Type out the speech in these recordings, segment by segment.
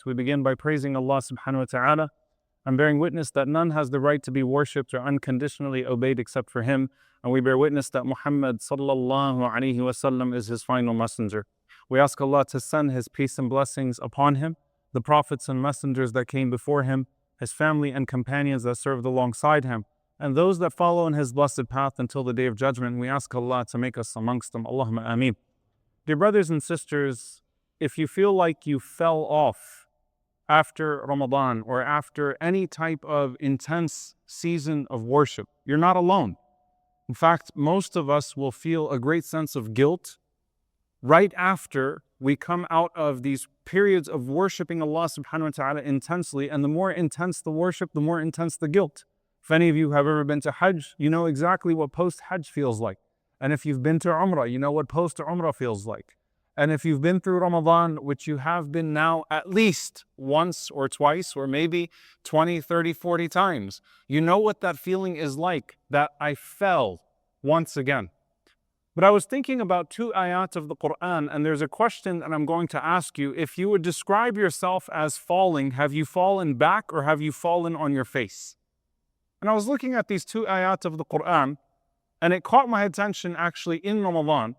We begin by praising Allah subhanahu wa ta'ala and bearing witness that none has the right to be worshipped or unconditionally obeyed except for Him. And we bear witness that Muhammad sallallahu alaihi wasallam is His final messenger. We ask Allah to send His peace and blessings upon Him, the prophets and messengers that came before Him, His family and companions that served alongside Him, and those that follow in His blessed path until the Day of Judgment. We ask Allah to make us amongst them. Allahumma ameen. Dear brothers and sisters, if you feel like you fell off after Ramadan or after any type of intense season of worship, you're not alone. In fact, most of us will feel a great sense of guilt right after we come out of these periods of worshiping Allah subhanahu wa ta'ala intensely. And the more intense the worship, the more intense the guilt. If any of you have ever been to Hajj, you know exactly what post-Hajj feels like. And if you've been to Umrah, you know what post-Umrah feels like. And if you've been through Ramadan, which you have been now at least once or twice, or maybe 20, 30, 40 times, you know what that feeling is like, that I fell once again. But I was thinking about two ayat of the Quran, and there's a question that I'm going to ask you. If you would describe yourself as falling, have you fallen back or have you fallen on your face? And I was looking at these two ayat of the Quran, and it caught my attention actually in Ramadan.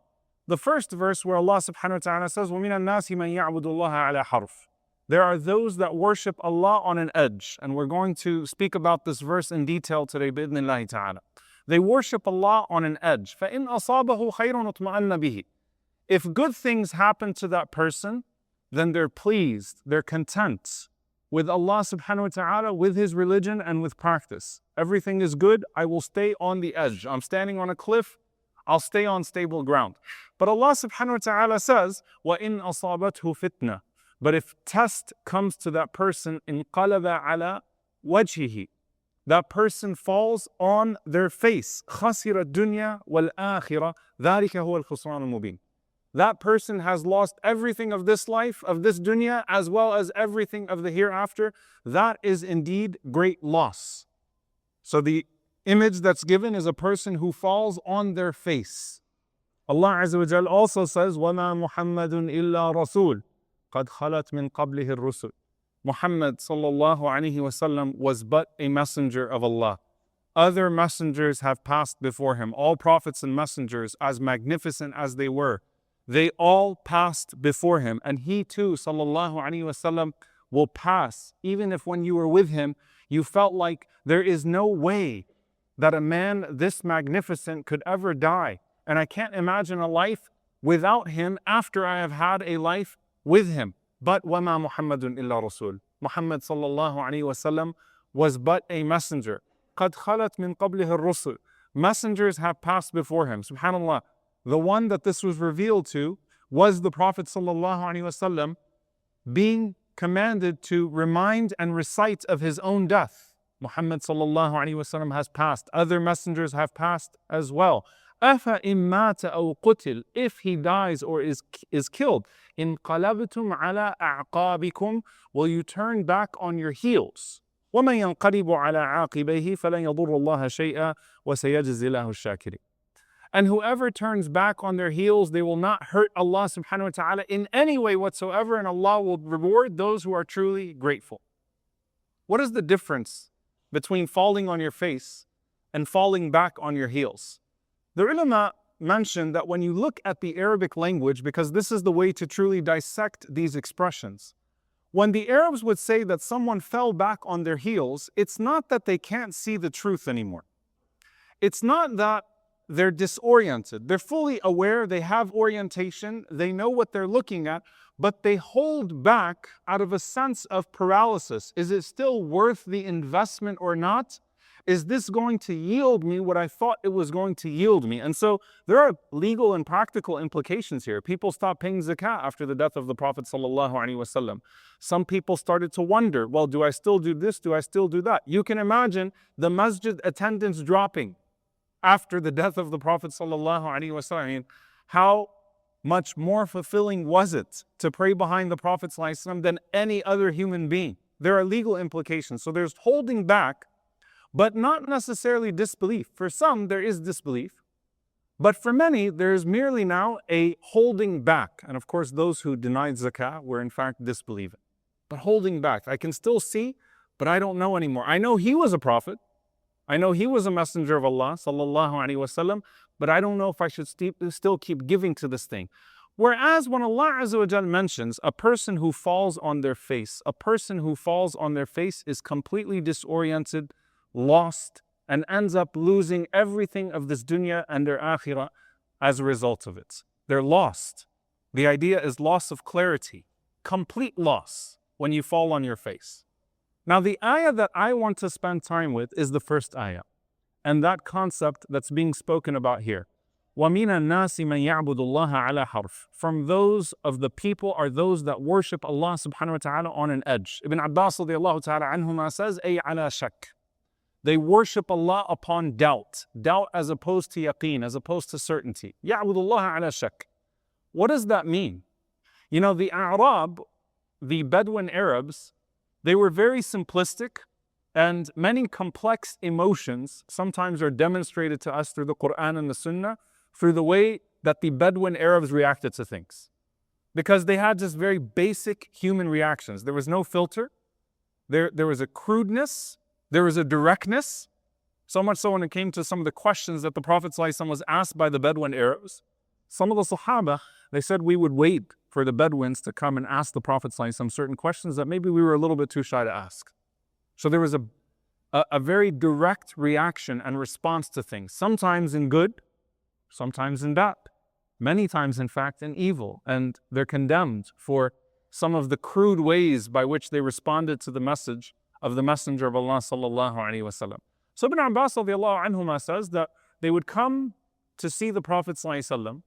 The first verse where Allah subhanahu wa ta'ala says, وَمِنَ النَّاسِ مَنْ يَعْبُدُ اللَّهَ عَلَى حَرْفٍ. There are those that worship Allah on an edge. And we're going to speak about this verse in detail today, بِإِذْنِ اللَّهِ ta'ala. They worship Allah on an edge. فَإِنْ أَصَابَهُ خَيْرٌ اطْمَأَنَّ بِهِ. If good things happen to that person, then they're pleased, they're content with Allah subhanahu wa ta'ala, with His religion and with practice. Everything is good, I will stay on the edge. I'm standing on a cliff, I'll stay on stable ground. But Allah subhanahu wa ta'ala says, وَإِنْ أَصَابَتْهُ فِتْنَةٌ. But if test comes to that person, انقلب على وجهه. That person falls on their face. خَسِرَ الدُّنْيَا وَالْآخِرَةِ ذَلِكَ هُوَ الْخُسْرَانُ الْمُبِينُ. That person has lost everything of this life, of this dunya, as well as everything of the hereafter. That is indeed great loss. So the image that's given is a person who falls on their face. Allah Azza wa Jal also says, وَمَا مُحَمَّدٌ إِلَّا رَسُولٌ قَدْ خَلَتْ مِنْ قَبْلِهِ الرُّسُلُ. Muhammad sallallahu alaihi wasallam was but a messenger of Allah. Other messengers have passed before him. All prophets and messengers, as magnificent as they were, they all passed before him. And he too, sallallahu alaihi wasallam, will pass. Even if when you were with him, you felt like there is no way that a man this magnificent could ever die. And I can't imagine a life without him after I have had a life with him. But وَمَا مُحَمَّدٌ إِلَّا رَسُولٌ. Muhammad sallallahu alaihi wasallam was but a messenger. قَدْ خَلَتْ مِنْ قَبْلِهِ الرُّسُلُ. Messengers have passed before him. SubhanAllah. The one that this was revealed to was the Prophet sallallahu alaihi wasallam being commanded to remind and recite of his own death. Muhammad sallallahu alaihi wasallam has passed. Other messengers have passed as well. أَفَإِن مَّاتَ أَوْ قُتِلَ. If he dies or is killed, انقلبتم على أعقابكم. Will you turn back on your heels? وَمَن يَنْقَلِبُ عَلَى عَاقِبَيْهِ فَلَنْ يَضُرَّ اللَّهَ شَيْئًا وَسَيَجْزِي لَهُ الشَّاكِرِينَ. And whoever turns back on their heels, they will not hurt Allah subhanahu wa ta'ala in any way whatsoever, and Allah will reward those who are truly grateful. What is the difference between falling on your face and falling back on your heels? The ulama mentioned that when you look at the Arabic language, because this is the way to truly dissect these expressions, when the Arabs would say that someone fell back on their heels, it's not that they can't see the truth anymore. It's not that they're disoriented. They're fully aware, they have orientation, they know what they're looking at, but they hold back out of a sense of paralysis. Is it still worth the investment or not? Is this going to yield me what I thought it was going to yield me? And so there are legal and practical implications here. People stopped paying zakah after the death of the Prophet ﷺ. Some people started to wonder, well, do I still do this? Do I still do that? You can imagine the masjid attendance dropping after the death of the Prophet ﷺ. I mean, how much more fulfilling was it to pray behind the Prophet ﷺ than any other human being? There are legal implications. So there's holding back, but not necessarily disbelief. For some, there is disbelief. But for many, there is merely now a holding back. And of course, those who denied zakah were in fact disbelieving. but holding back. I can still see, but I don't know anymore. I know he was a prophet. I know he was a messenger of Allah, sallallahu alaihi wasallam, but I don't know if I should still keep giving to this thing. Whereas when Allah Azza wa Jal mentions a person who falls on their face, a person who falls on their face is completely disoriented, lost, and ends up losing everything of this dunya and their akhirah as a result of it. They're lost. The idea is loss of clarity, complete loss when you fall on your face. Now, the ayah that I want to spend time with is the first ayah, and that concept that's being spoken about here. وَمِنَ النَّاسِ مَنْ يَعْبُدُ اللَّهَ عَلَى حَرْفٍ. From those of the people are those that worship Allah subhanahu wa ta'ala on an edge. Ibn Abbas radiallahu ta'ala anhuma says, أي على شك. They worship Allah upon doubt. Doubt as opposed to yaqeen, as opposed to certainty. يَعْبُدُ اللَّهَ عَلَى شك. What does that mean? You know, the Arab, the Bedouin Arabs, they were very simplistic, and many complex emotions sometimes are demonstrated to us through the Quran and the Sunnah, through the way that the Bedouin Arabs reacted to things. Because they had just very basic human reactions. There was no filter. There was a crudeness. There was a directness. So much so when it came to some of the questions that the Prophet ﷺ was asked by the Bedouin Arabs, some of the Sahaba, they said we would wait for the Bedouins to come and ask the Prophet ﷺ certain questions that maybe we were a little bit too shy to ask. So there was a very direct reaction and response to things, sometimes in good, sometimes in bad, many times in fact in evil, and they're condemned for some of the crude ways by which they responded to the message of the Messenger of Allah sallallahu alaihi wasallam. So Ibn Abbas radiallahu anhuma says that they would come to see the Prophet sallallahu alaihi wasallam,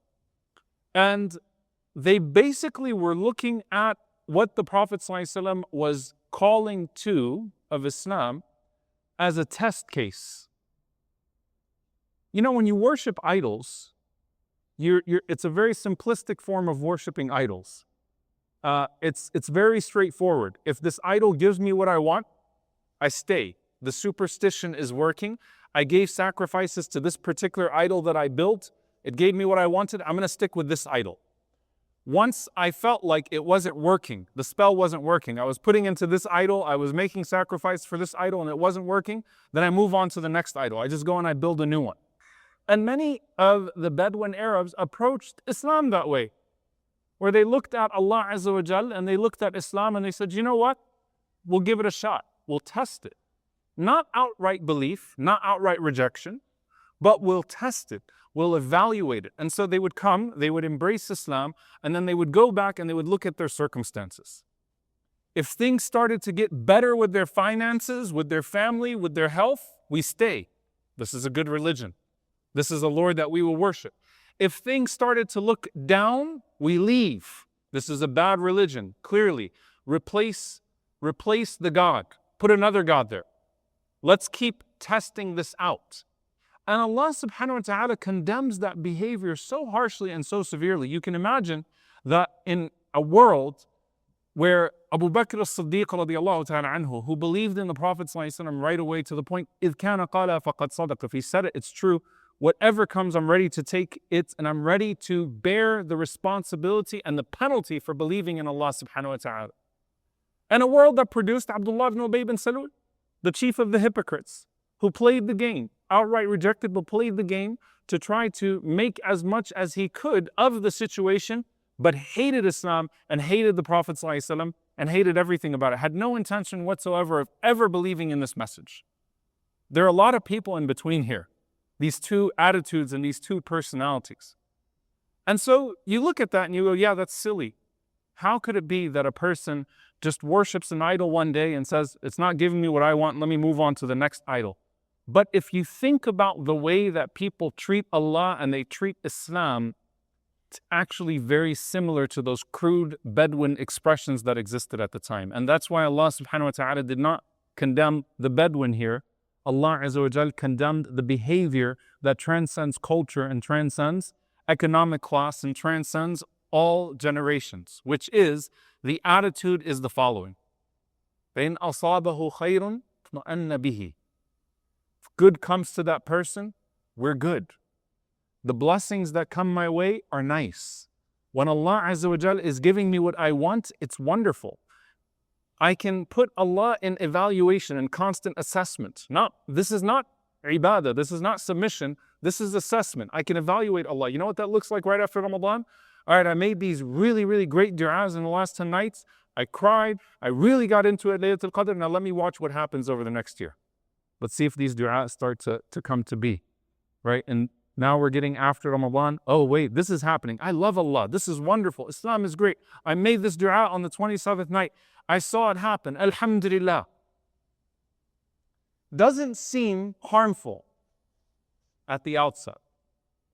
and they basically were looking at what the Prophet ﷺ was calling to of Islam as a test case. You know, when you worship idols, it's a very simplistic form of worshiping idols. It's very straightforward. If this idol gives me what I want, I stay. The superstition is working. I gave sacrifices to this particular idol that I built. It gave me what I wanted. I'm going to stick with this idol. Once I felt like it wasn't working, the spell wasn't working, I was putting into this idol, I was making sacrifice for this idol and it wasn't working, then I move on to the next idol. I just go and I build a new one. And many of the Bedouin Arabs approached Islam that way, where they looked at Allah Azza wa Jal and they looked at Islam and they said, you know what? We'll give it a shot. We'll test it. Not outright belief, not outright rejection, but we'll test it. We'll evaluate it. And so they would come, they would embrace Islam, and then they would go back and they would look at their circumstances. If things started to get better with their finances, with their family, with their health, we stay. This is a good religion. This is a Lord that we will worship. If things started to look down, we leave. This is a bad religion. Clearly, replace the God. Put another God there. Let's keep testing this out. And Allah subhanahu wa ta'ala condemns that behavior so harshly and so severely. You can imagine that in a world where Abu Bakr as-Siddiq radiallahu ta'ala anhu, who believed in the Prophet sallallahu alaihi wasallam right away to the point, إِذْ كَانَ قَالَ فَقَدْ صَدَقَ. If he said it, it's true. Whatever comes, I'm ready to take it, and I'm ready to bear the responsibility and the penalty for believing in Allah subhanahu wa ta'ala. And a world that produced Abdullah ibn Ubay bin Salul, the chief of the hypocrites, who played the game, outright rejected, but played the game to try to make as much as he could of the situation, but hated Islam and hated the Prophet ﷺ and hated everything about it, had no intention whatsoever of ever believing in this message. There are a lot of people in between here, these two attitudes and these two personalities. And so you look at that and you go, yeah, that's silly. How could it be that a person just worships an idol one day and says, it's not giving me what I want, let me move on to the next idol? But if you think about the way that people treat Allah and they treat Islam, it's actually very similar to those crude Bedouin expressions that existed at the time. And that's why Allah subhanahu wa ta'ala did not condemn the Bedouin here. Allah Azza wa Jal condemned the behavior that transcends culture and transcends economic class and transcends all generations, which is, the attitude is the following. فَإِنْ أَصَابَهُ خَيْرٌ اطْمَأَنَّ بِهِ. If good comes to that person, we're good. The blessings that come my way are nice. When Allah Azza wa Jal is giving me what I want, it's wonderful. I can put Allah in evaluation and constant assessment. This is not ibadah, this is not submission, this is assessment. I can evaluate Allah. You know what that looks like right after Ramadan? All right, I made these really, really great du'as in the last 10 nights. I cried. I really got into it, Laylatul Qadr. Now let me watch what happens over the next year. Let's see if these du'as start to come to be, right? And now we're getting after Ramadan. Oh, wait, this is happening. I love Allah. This is wonderful. Islam is great. I made this du'a on the 27th night. I saw it happen. Alhamdulillah. Doesn't seem harmful at the outset.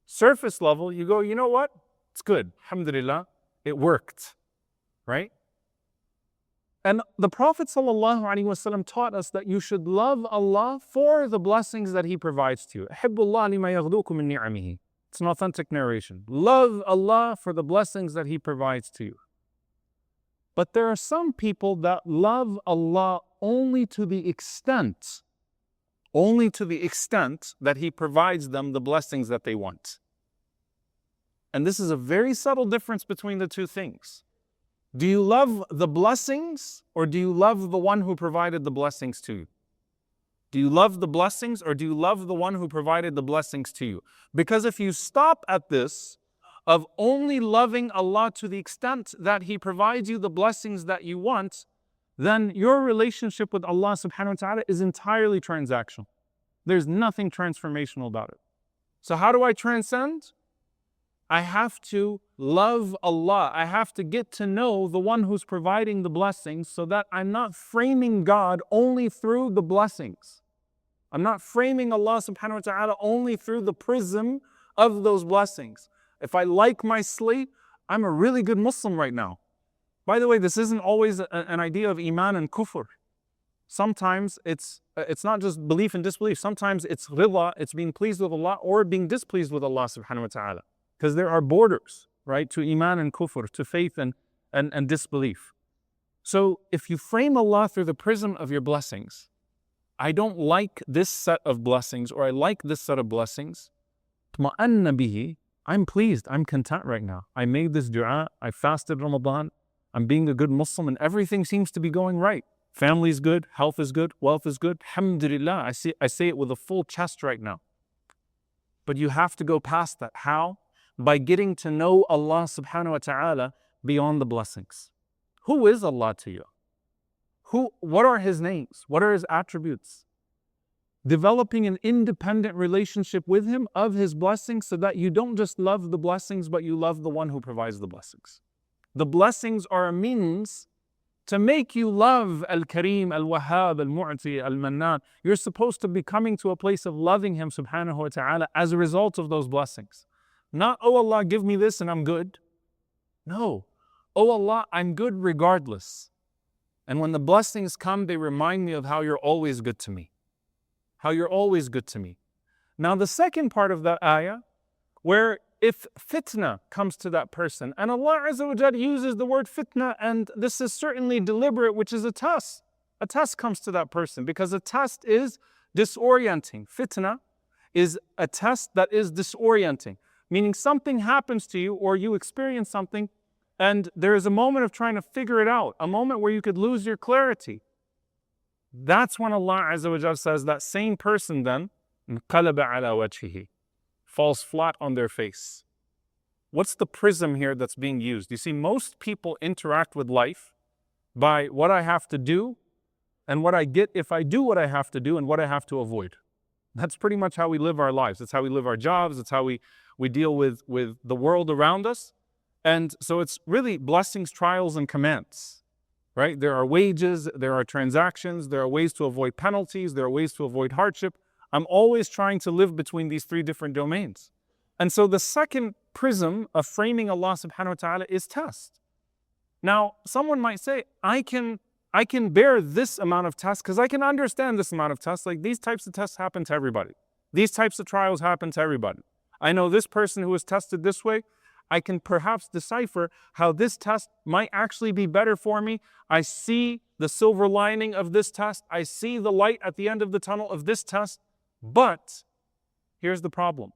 Surface level, you go, you know what? It's good. Alhamdulillah. It worked, right? And the Prophet ﷺ taught us that you should love Allah for the blessings that He provides to you. It's an authentic narration. Love Allah for the blessings that He provides to you. But there are some people that love Allah only to the extent that He provides them the blessings that they want. And this is a very subtle difference between the two things. Do you love the blessings, or do you love the one who provided the blessings to you? Do you love the blessings, or do you love the one who provided the blessings to you? Because if you stop at this, of only loving Allah to the extent that He provides you the blessings that you want, then your relationship with Allah subhanahu wa ta'ala is entirely transactional. There's nothing transformational about it. So how do I transcend? I have to love Allah. I have to get to know the one who's providing the blessings so that I'm not framing God only through the blessings. I'm not framing Allah subhanahu wa ta'ala only through the prism of those blessings. If I like my sleep, I'm a really good Muslim right now. By the way, this isn't always an idea of iman and kufr. Sometimes it's not just belief and disbelief. Sometimes it's rida, it's being pleased with Allah or being displeased with Allah subhanahu wa ta'ala. Because there are borders, right, to iman and kufr, to faith and disbelief. So if you frame Allah through the prism of your blessings, I don't like this set of blessings, or I like this set of blessings, tma'anna bihi, I'm pleased, I'm content right now. I made this dua, I fasted Ramadan, I'm being a good Muslim, and everything seems to be going right. Family's good, health is good, wealth is good. Alhamdulillah, I say it with a full chest right now. But you have to go past that. How? By getting to know Allah subhanahu wa ta'ala beyond the blessings. Who is Allah to you? What are His names? What are His attributes? Developing an independent relationship with Him of His blessings so that you don't just love the blessings, but you love the one who provides the blessings. The blessings are a means to make you love Al-Kareem, Al-Wahhab, Al-Mu'ti, Al-Mannan. You're supposed to be coming to a place of loving Him subhanahu wa ta'ala as a result of those blessings. Not, oh Allah, give me this and I'm good. No. Oh Allah, I'm good regardless. And when the blessings come, they remind me of how you're always good to me. How you're always good to me. Now the second part of that ayah, where if fitna comes to that person, and Allah Azza wa Jal uses the word fitna, and this is certainly deliberate, which is a test. A test comes to that person because a test is disorienting. Fitna is a test that is disorienting, meaning something happens to you or you experience something and there is a moment of trying to figure it out, a moment where you could lose your clarity. That's when Allah Azza wa Jal says that same person then, انقلب على وجهه, falls flat on their face. What's the prism here that's being used? You see, most people interact with life by what I have to do and what I get if I do what I have to do and what I have to avoid. That's pretty much how we live our lives. That's how we live our jobs. That's how we deal with the world around us. And so it's really blessings, trials, and commands, right? There are wages, there are transactions, there are ways to avoid penalties, there are ways to avoid hardship. I'm always trying to live between these three different domains. And so the second prism of framing Allah subhanahu wa ta'ala is test. Now, someone might say, I can bear this amount of tests because I can understand this amount of tests. Like these types of tests happen to everybody. These types of trials happen to everybody. I know this person who was tested this way. I can perhaps decipher how this test might actually be better for me. I see the silver lining of this test. I see the light at the end of the tunnel of this test. But here's the problem.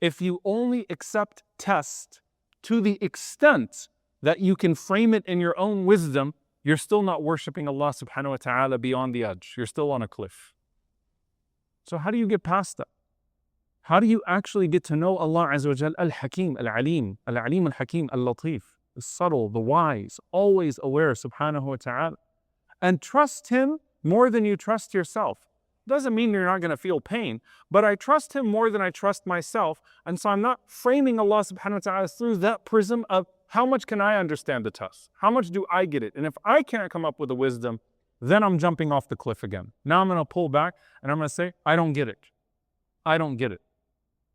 If you only accept test to the extent that you can frame it in your own wisdom, you're still not worshipping Allah subhanahu wa ta'ala beyond the edge. You're still on a cliff. So how do you get past that? How do you actually get to know Allah Azza wa Jal, Al-Hakim, Al-Alim, Al-Alim, Al-Hakim, Al-Latif, the subtle, the wise, always aware subhanahu wa ta'ala, and trust Him more than you trust yourself. Doesn't mean you're not going to feel pain, but I trust Him more than I trust myself, and so I'm not framing Allah subhanahu wa ta'ala through that prism of how much can I understand the test? How much do I get it? And if I can't come up with the wisdom, then I'm jumping off the cliff again. Now I'm going to pull back and I'm going to say, I don't get it. I don't get it.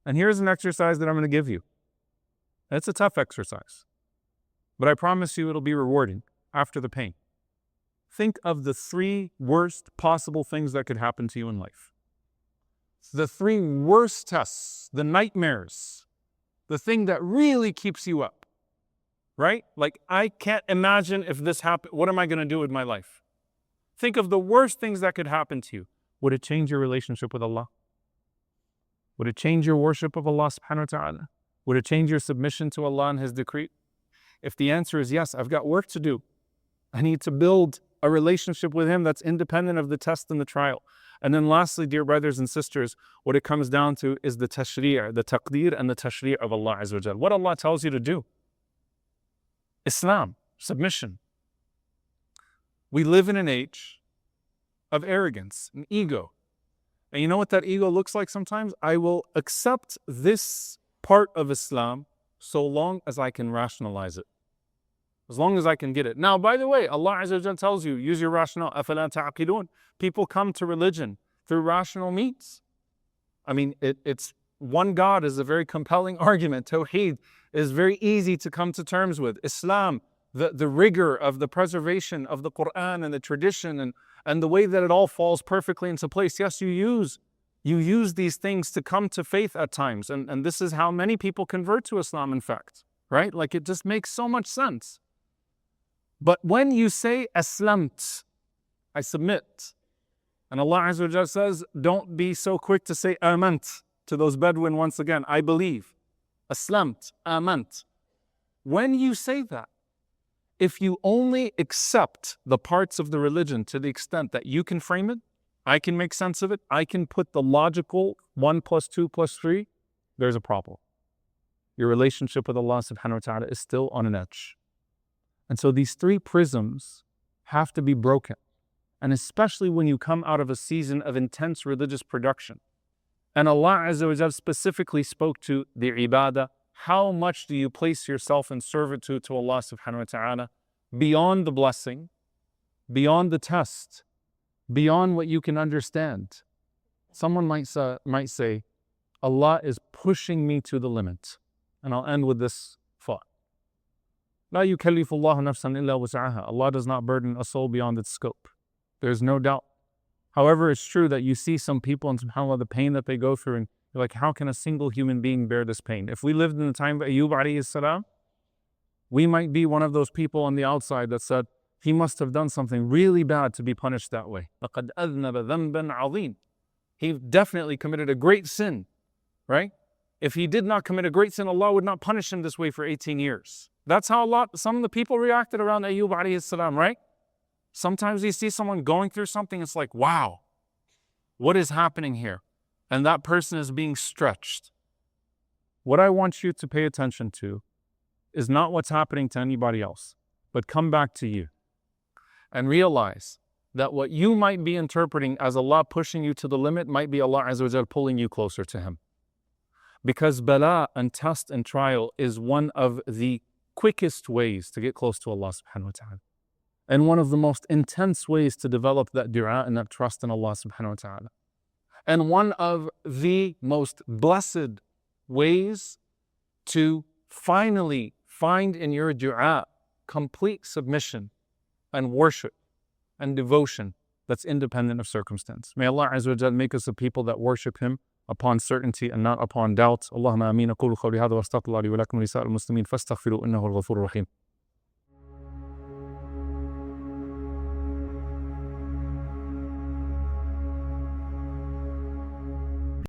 And here's an exercise that I'm going to give you. It's a tough exercise, but I promise you it'll be rewarding after the pain. Think of the 3 worst possible things that could happen to you in life. The 3 worst tests, the nightmares, the thing that really keeps you up. Right? Like, I can't imagine if this happened, what am I going to do with my life? Think of the worst things that could happen to you. Would it change your relationship with Allah? Would it change your worship of Allah subhanahu wa ta'ala? Would it change your submission to Allah and His decree? If the answer is yes, I've got work to do. I need to build a relationship with Him that's independent of the test and the trial. And then lastly, dear brothers and sisters, what it comes down to is the tashri', the taqdeer and the tashri' of Allah Azza wa Jal. What Allah tells you to do. Islam, submission. We live in an age of arrogance and ego. And you know what that ego looks like sometimes? I will accept this part of Islam so long as I can rationalize it. As long as I can get it. Now, by the way, Allah Azza wa Jal tells you, use your rationale. أَفَلَا تَعْقِلُونَ. People come to religion through rational means. I mean, it's one God is a very compelling argument. Tawheed is very easy to come to terms with. Islam, the rigor of the preservation of the Quran and the tradition and the way that it all falls perfectly into place. Yes, you use these things to come to faith at times. And this is how many people convert to Islam, in fact. Right? Like, it just makes so much sense. But when you say aslamt, I submit. And Allah Azza wa Jalla says, don't be so quick to say amant to those Bedouin once again. I believe. Aslamt, amant. When you say that, if you only accept the parts of the religion to the extent that you can frame it, I can make sense of it, I can put the logical 1 + 2 + 3, there's a problem. Your relationship with Allah subhanahu wa ta'ala is still on an edge. And so these 3 prisms have to be broken. And especially when you come out of a season of intense religious production. And Allah Azza wa Jal specifically spoke to the ibadah. How much do you place yourself in servitude to Allah subhanahu wa ta'ala beyond the blessing, beyond the test, beyond what you can understand? Someone might say, Allah is pushing me to the limit. And I'll end with this thought. لا يكلف الله نفسا إلا وسعها. Allah does not burden a soul beyond its scope. There's no doubt. However, it's true that you see some people and subhanAllah, the pain that they go through, and you're like, how can a single human being bear this pain? If we lived in the time of Ayyub alayhi salam, we might be one of those people on the outside that said, he must have done something really bad to be punished that way. لَقَدْ أَذْنَبَ ذَنْبًا عَظِيمًا. He definitely committed a great sin, right? If he did not commit a great sin, Allah would not punish him this way for 18 years. That's how some of the people reacted around Ayyub alayhi salam, right? Sometimes you see someone going through something, it's like, wow, what is happening here? And that person is being stretched. What I want you to pay attention to is not what's happening to anybody else, but come back to you and realize that what you might be interpreting as Allah pushing you to the limit might be Allah Azza wa Jal pulling you closer to Him. Because bala and test and trial is one of the quickest ways to get close to Allah subhanahu wa ta'ala. And one of the most intense ways to develop that dua and that trust in Allah subhanahu wa ta'ala. And one of the most blessed ways to finally find in your dua complete submission and worship and devotion that's independent of circumstance. May Allah Azza wa Jal make us a people that worship Him upon certainty and not upon doubt. Allahumma ameen. أقول قولي هذا واستغفر الله لي ولكم ولسائر المسلمين فاستغفروا إنه الغفور الرحيم.